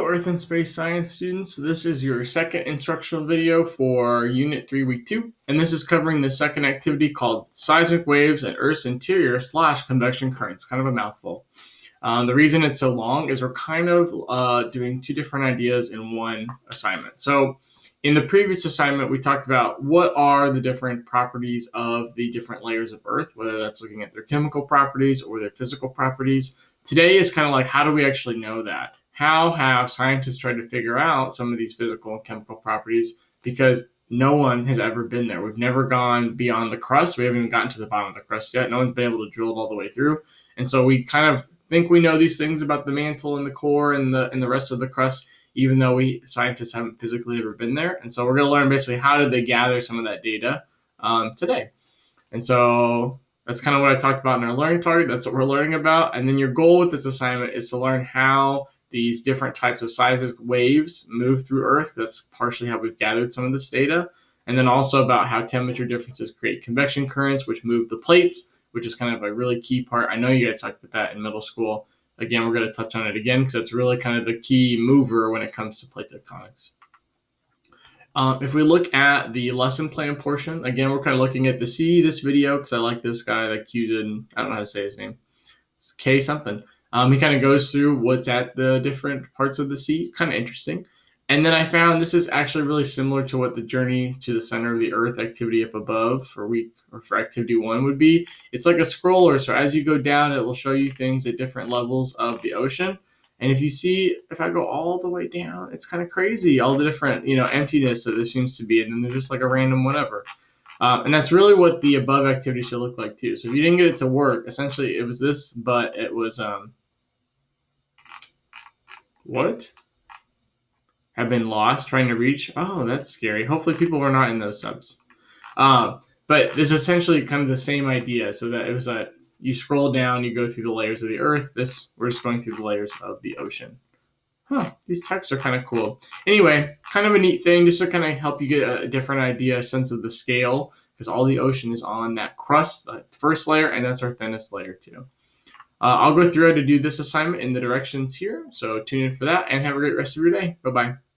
Hello, Earth and Space Science students. This is your second instructional video for Unit 3, Week 2, and this is covering the second activity called Seismic Waves at Earth's Interior / Convection Currents, kind of a mouthful. The reason it's so long is we're kind of doing two different ideas in one assignment. So in the previous assignment, we talked about what are the different properties of the different layers of Earth, whether that's looking at their chemical properties or their physical properties. Today is kind of like, how do we actually know that? How have scientists tried to figure out some of these physical and chemical properties? Because no one has ever been there. We've never gone beyond the crust. We haven't even gotten to the bottom of the crust yet. No one's been able to drill it all the way through. And so we kind of think we know these things about the mantle and the core and the rest of the crust, even though we scientists haven't physically ever been there. And so we're going to learn basically how did they gather some of that data today. And so that's kind of what I talked about in our learning target. That's what we're learning about. And then your goal with this assignment is to learn how these different types of seismic waves move through Earth. That's partially how we've gathered some of this data. And then also about how temperature differences create convection currents, which move the plates, which is kind of a really key part. I know you guys talked about that in middle school. Again, we're going to touch on it again because that's really kind of the key mover when it comes to plate tectonics. If we look at the lesson plan portion, again, we're kind of looking at the C, this video, because I like this guy that Q didn't, I don't know how to say his name. It's K something. He kind of goes through what's at the different parts of the sea, kind of interesting. And then I found this is actually really similar to what the Journey to the Center of the Earth activity up above for activity 1 would be. It's like a scroller, so as you go down, it will show you things at different levels of the ocean. And if you see, if I go all the way down, it's kind of crazy, all the different, emptiness that there seems to be, and then there's just like a random whatever. And that's really what the above activity should look like too. So if you didn't get it to work, essentially it was this, but it was, what? Have been lost trying to reach? Oh, that's scary. Hopefully people were not in those subs. But this is essentially kind of the same idea. So that it was that you scroll down, you go through the layers of the Earth. We're just going through the layers of the ocean. These texts are kind of cool. Anyway, kind of a neat thing just to kind of help you get a different idea, a sense of the scale, because all the ocean is on that crust, that first layer, and that's our thinnest layer too. I'll go through how to do this assignment in the directions here, so tune in for that, and have a great rest of your day. Bye-bye.